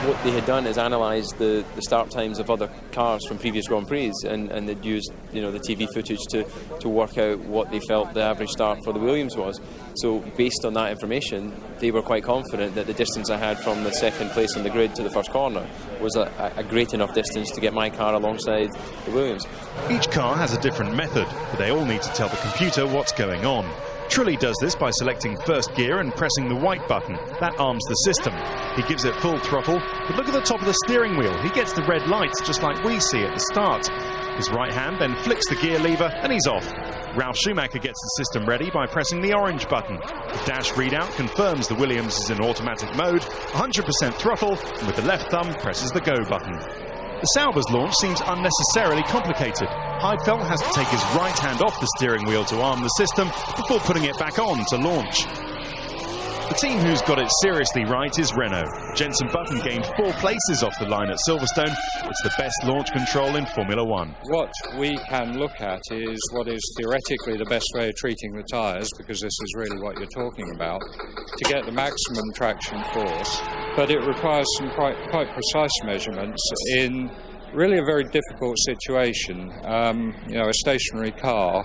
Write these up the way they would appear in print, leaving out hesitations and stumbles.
what they had done is analysed the start times of other cars from previous Grand Prix, and they'd used the TV footage to work out what they felt the average start for the Williams was. So based on that information, they were quite confident that the distance I had from the second place on the grid to the first corner was a great enough distance to get my car alongside the Williams. Each car has a different method, but they all need to tell the computer what's going on. Trulli does this by selecting first gear and pressing the white button. That arms the system. He gives it full throttle, but look at the top of the steering wheel. He gets the red lights just like we see at the start. His right hand then flicks the gear lever and he's off. Ralf Schumacher gets the system ready by pressing the orange button. The dash readout confirms the Williams is in automatic mode, 100% throttle, and with the left thumb presses the go button. The Sauber's launch seems unnecessarily complicated. Heidfeld has to take his right hand off the steering wheel to arm the system before putting it back on to launch. The team who's got it seriously right is Renault. Jenson Button gained 4 places off the line at Silverstone. It's the best launch control in Formula One. What we can look at is what is theoretically the best way of treating the tyres, because this is really what you're talking about, to get the maximum traction force. But it requires some quite precise measurements in really a very difficult situation. A stationary car,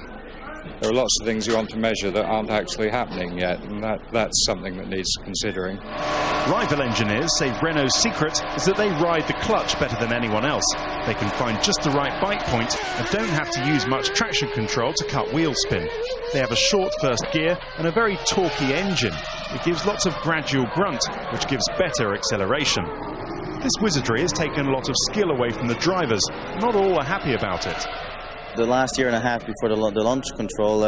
there are lots of things you want to measure that aren't actually happening yet, and that's something that needs considering. Rival engineers say Renault's secret is that they ride the clutch better than anyone else. They can find just the right bite point and don't have to use much traction control to cut wheel spin. They have a short first gear and a very torquey engine. It gives lots of gradual grunt, which gives better acceleration. This wizardry has taken a lot of skill away from the drivers. Not all are happy about it. The last year and a half before the launch control,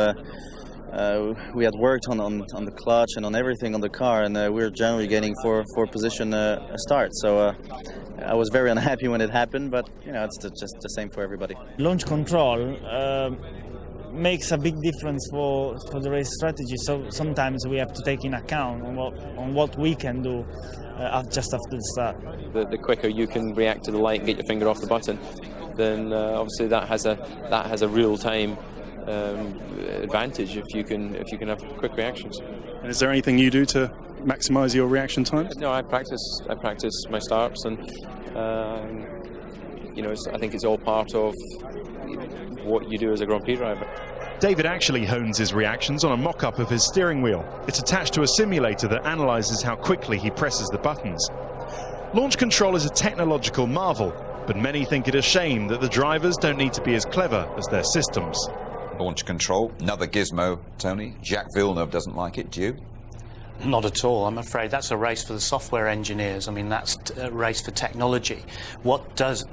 we had worked on the clutch and on everything on the car, and we were generally getting for position a start. So I was very unhappy when it happened, but it's just the same for everybody. Launch control makes a big difference for the race strategy. So sometimes we have to take in account on what we can do just after the start. The quicker you can react to the light and get your finger off the button, then obviously that has a real-time advantage if you can have quick reactions. And is there anything you do to maximise your reaction times? No, I practice my starts, and I think it's all part of what you do as a Grand Prix driver. David actually hones his reactions on a mock-up of his steering wheel. It's attached to a simulator that analyses how quickly he presses the buttons. Launch control is a technological marvel, but many think it a shame that the drivers don't need to be as clever as their systems. Launch control, another gizmo, Tony. Jacques Villeneuve doesn't like it, do you? Not at all, I'm afraid. That's a race for the software engineers. I mean, that's a race for technology. What does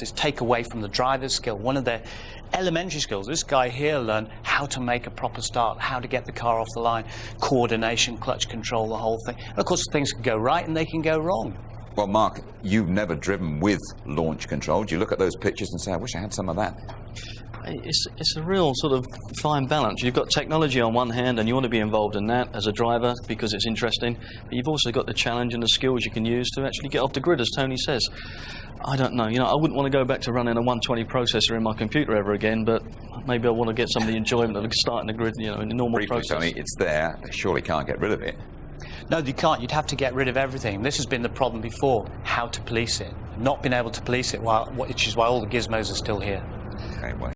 is take away from the driver's skill, one of their elementary skills. This guy here learned how to make a proper start, how to get the car off the line, coordination, clutch control, the whole thing. And of course, things can go right and they can go wrong. Well, Mark, you've never driven with launch control. Do you look at those pictures and say, I wish I had some of that? It's a real sort of fine balance. You've got technology on one hand and you want to be involved in that as a driver because it's interesting, but you've also got the challenge and the skills you can use to actually get off the grid, as Tony says. I don't know, I wouldn't want to go back to running a 120 processor in my computer ever again, but maybe I want to get some of the enjoyment of starting the grid, in the normal process. Tony, it's there, they surely can't get rid of it. No, you can't. You'd have to get rid of everything. This has been the problem before, how to police it. Not been able to police it, which is why all the gizmos are still here. Okay, well.